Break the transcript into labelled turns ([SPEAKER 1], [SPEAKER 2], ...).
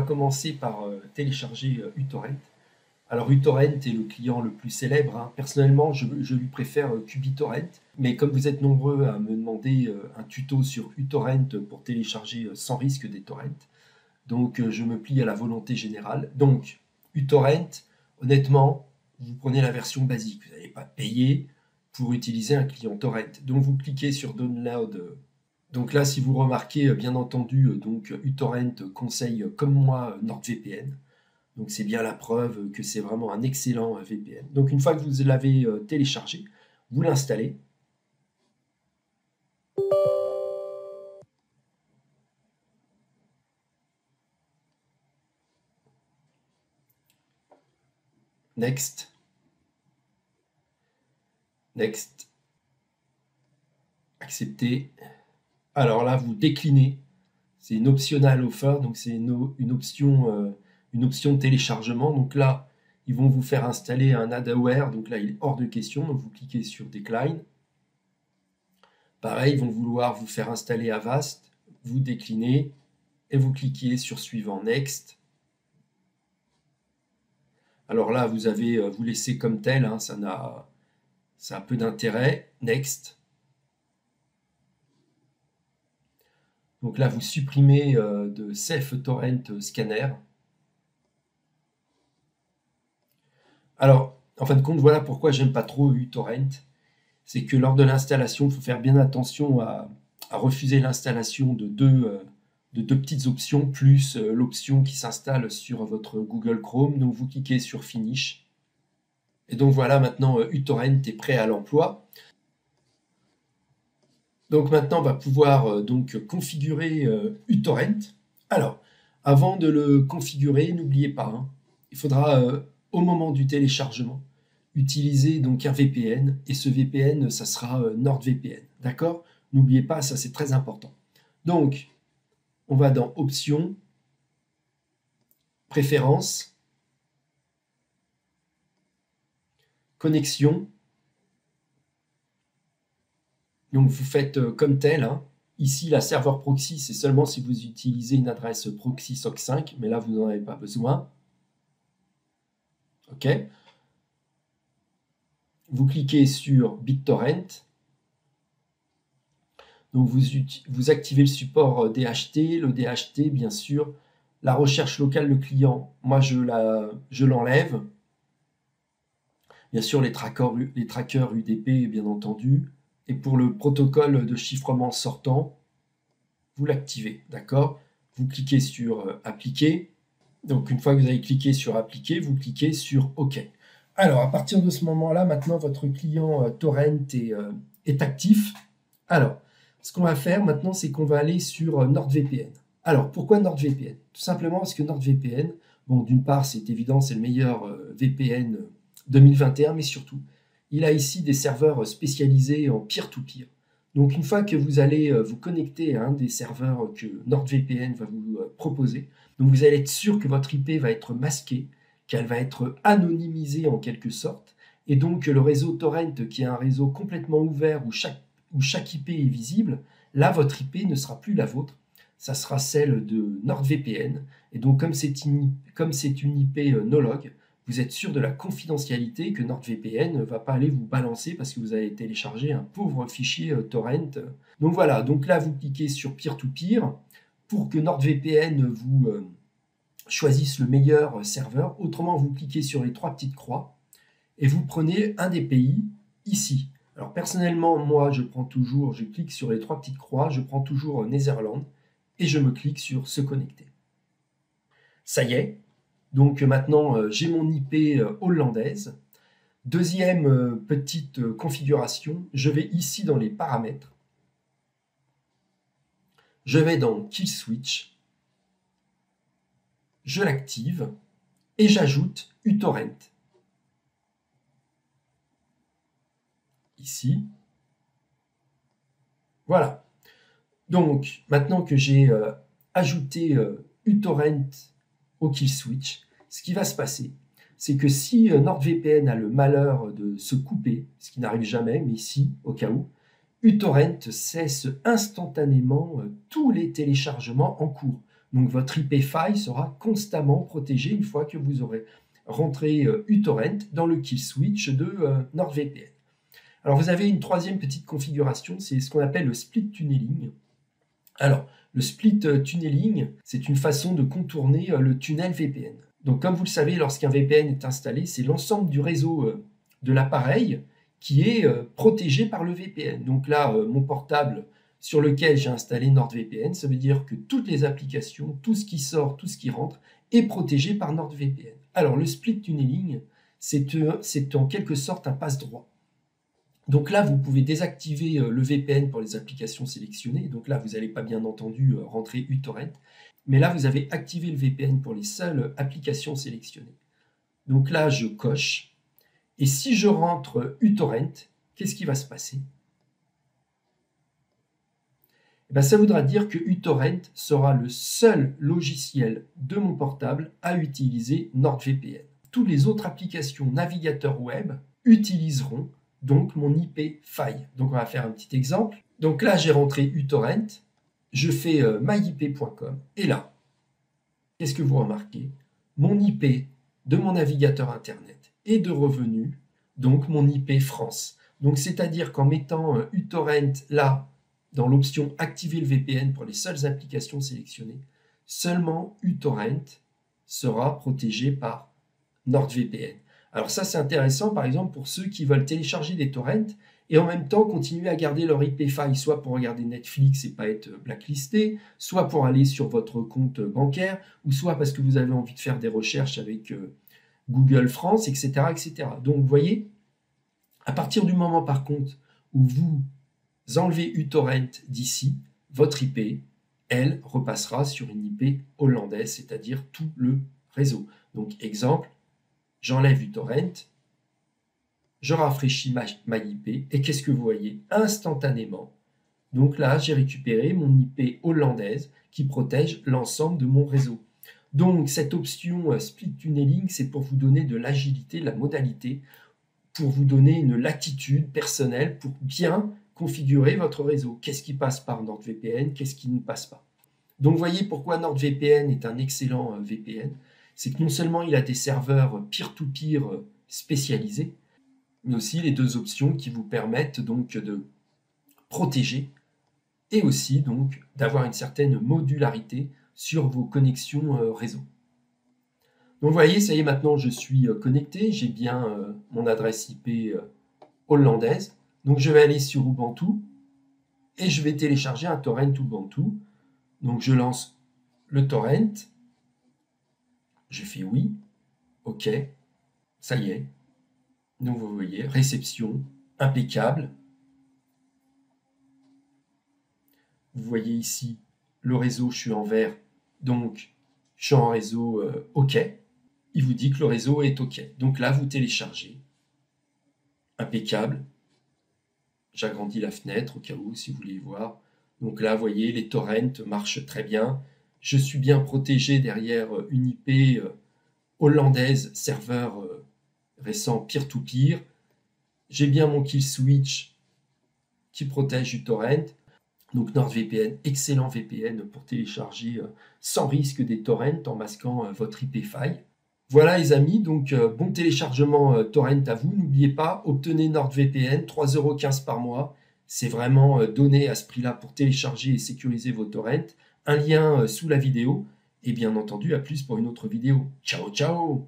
[SPEAKER 1] commencer par télécharger uTorrent. Alors uTorrent est le client le plus célèbre, hein. Personnellement, je lui préfère QBittorrent. Mais comme vous êtes nombreux à me demander un tuto sur uTorrent pour télécharger sans risque des torrents, donc je me plie à la volonté générale. Donc uTorrent, honnêtement, vous prenez la version basique. Vous n'allez pas payer pour utiliser un client torrent. Donc vous cliquez sur Download. Donc là, si vous remarquez, bien entendu, donc uTorrent conseille comme moi NordVPN. Donc c'est bien la preuve que c'est vraiment un excellent VPN. Donc une fois que vous l'avez téléchargé, vous l'installez. Next. Next. Accepter. Alors là, vous déclinez. C'est une optional offer, donc c'est une option de téléchargement. Donc là, ils vont vous faire installer un adware. Donc là, il est hors de question. Donc vous cliquez sur Decline. Pareil, ils vont vouloir vous faire installer Avast. Vous déclinez et vous cliquez sur Suivant, Next. Alors là, vous laissez comme tel, hein, ça a peu d'intérêt. Next. Donc là, vous supprimez de Safe Torrent Scanner. Alors, en fin de compte, voilà pourquoi j'aime pas trop uTorrent. C'est que lors de l'installation, il faut faire bien attention à refuser l'installation de deux petites options, plus l'option qui s'installe sur votre Google Chrome. Donc vous cliquez sur Finish. Et donc voilà, maintenant uTorrent est prêt à l'emploi. Donc maintenant, on va pouvoir donc configurer uTorrent. Alors, avant de le configurer, n'oubliez pas, hein, il faudra au moment du téléchargement utiliser donc un VPN, et ce VPN, ça sera NordVPN. D'accord? N'oubliez pas, ça c'est très important. Donc, on va dans Options, Préférences, Connexion. Donc vous faites comme tel, hein. Ici, la serveur proxy, c'est seulement si vous utilisez une adresse proxy SOC5, mais là, vous n'en avez pas besoin. OK. Vous cliquez sur BitTorrent. Donc vous activez le support DHT, le DHT, bien sûr. La recherche locale, le client, moi, je l'enlève. Bien sûr, les trackers UDP, bien entendu. Et pour le protocole de chiffrement sortant, vous l'activez, d'accord? Vous cliquez sur Appliquer. Donc, une fois que vous avez cliqué sur Appliquer, vous cliquez sur OK. Alors, à partir de ce moment-là, maintenant, votre client Torrent est actif. Alors, ce qu'on va faire maintenant, c'est qu'on va aller sur NordVPN. Alors, pourquoi NordVPN? Tout simplement parce que NordVPN, bon, d'une part, c'est évident, c'est le meilleur VPN 2021, mais surtout, il a ici des serveurs spécialisés en peer-to-peer. Donc, une fois que vous allez vous connecter à un des serveurs que NordVPN va vous proposer, donc vous allez être sûr que votre IP va être masquée, qu'elle va être anonymisée en quelque sorte, et donc le réseau Torrent, qui est un réseau complètement ouvert où chaque IP est visible, là, votre IP ne sera plus la vôtre, ça sera celle de NordVPN, et donc comme c'est une IP no-log, vous êtes sûr de la confidentialité, que NordVPN ne va pas aller vous balancer parce que vous avez téléchargé un pauvre fichier torrent. Donc voilà, donc là vous cliquez sur Peer-to-Peer pour que NordVPN vous choisisse le meilleur serveur. Autrement, vous cliquez sur les trois petites croix et vous prenez un des pays ici. Alors personnellement, moi je clique sur les trois petites croix, je prends toujours Netherlands et je me clique sur Se connecter. Ça y est. Donc maintenant, j'ai mon IP hollandaise. Deuxième petite configuration, je vais ici dans les paramètres. Je vais dans Kill Switch. Je l'active et j'ajoute uTorrent. Ici. Voilà. Donc, maintenant que j'ai ajouté uTorrent au Kill Switch, ce qui va se passer, c'est que si NordVPN a le malheur de se couper, ce qui n'arrive jamais, mais si, au cas où, uTorrent cesse instantanément tous les téléchargements en cours. Donc votre IP file sera constamment protégé une fois que vous aurez rentré uTorrent dans le kill switch de NordVPN. Alors vous avez une troisième petite configuration, c'est ce qu'on appelle le split tunneling. Alors, le split tunneling, c'est une façon de contourner le tunnel VPN. Donc comme vous le savez, lorsqu'un VPN est installé, c'est l'ensemble du réseau de l'appareil qui est protégé par le VPN. Donc là, mon portable sur lequel j'ai installé NordVPN, ça veut dire que toutes les applications, tout ce qui sort, tout ce qui rentre, est protégé par NordVPN. Alors le split tunneling, c'est en quelque sorte un passe-droit. Donc là, vous pouvez désactiver le VPN pour les applications sélectionnées. Donc là, vous n'allez pas bien entendu rentrer uTorrent. Mais là, vous avez activé le VPN pour les seules applications sélectionnées. Donc là, je coche. Et si je rentre uTorrent, qu'est-ce qui va se passer? Eh bien, ça voudra dire que uTorrent sera le seul logiciel de mon portable à utiliser NordVPN. Toutes les autres applications navigateurs web utiliseront donc mon IP file. Donc on va faire un petit exemple. Donc là, j'ai rentré uTorrent, je fais myip.com, et là, qu'est-ce que vous remarquez? Mon IP de mon navigateur Internet est de revenu, donc mon IP France. Donc c'est-à-dire qu'en mettant uTorrent là, dans l'option activer le VPN pour les seules applications sélectionnées, seulement uTorrent sera protégé par NordVPN. Alors ça, c'est intéressant, par exemple, pour ceux qui veulent télécharger des torrents et en même temps continuer à garder leur IP file, soit pour regarder Netflix et pas être blacklisté, soit pour aller sur votre compte bancaire, ou soit parce que vous avez envie de faire des recherches avec Google France, etc., etc. Donc, vous voyez, à partir du moment, par contre, où vous enlevez uTorrent d'ici, votre IP, elle, repassera sur une IP hollandaise, c'est-à-dire tout le réseau. Donc, exemple, j'enlève uTorrent, je rafraîchis ma IP, et qu'est-ce que vous voyez? Instantanément, donc là, j'ai récupéré mon IP hollandaise qui protège l'ensemble de mon réseau. Donc, cette option Split Tunneling, c'est pour vous donner de l'agilité, de la modalité, pour vous donner une latitude personnelle pour bien configurer votre réseau. Qu'est-ce qui passe par NordVPN? Qu'est-ce qui ne passe pas? Donc, vous voyez pourquoi NordVPN est un excellent VPN. C'est que non seulement il a des serveurs peer-to-peer spécialisés, mais aussi les deux options qui vous permettent donc de protéger et aussi donc d'avoir une certaine modularité sur vos connexions réseau. Donc vous voyez, ça y est, maintenant je suis connecté, j'ai bien mon adresse IP hollandaise. Donc je vais aller sur Ubuntu et je vais télécharger un torrent Ubuntu. Donc je lance le torrent. Je fais oui, OK, ça y est. Donc vous voyez, réception, impeccable. Vous voyez ici, le réseau, je suis en vert, donc je suis en réseau OK. Il vous dit que le réseau est OK. Donc là, vous téléchargez. Impeccable. J'agrandis la fenêtre au cas où, si vous voulez voir. Donc là, vous voyez, les torrents marchent très bien. Je suis bien protégé derrière une IP hollandaise, serveur récent peer-to-peer. J'ai bien mon kill switch qui protège uTorrent. Donc NordVPN, excellent VPN pour télécharger sans risque des torrents en masquant votre IP file. Voilà les amis, donc bon téléchargement torrent à vous. N'oubliez pas, obtenez NordVPN, 3,15 € par mois. C'est vraiment donné à ce prix-là pour télécharger et sécuriser vos torrents. Un lien sous la vidéo. Et bien entendu, à plus pour une autre vidéo. Ciao, ciao!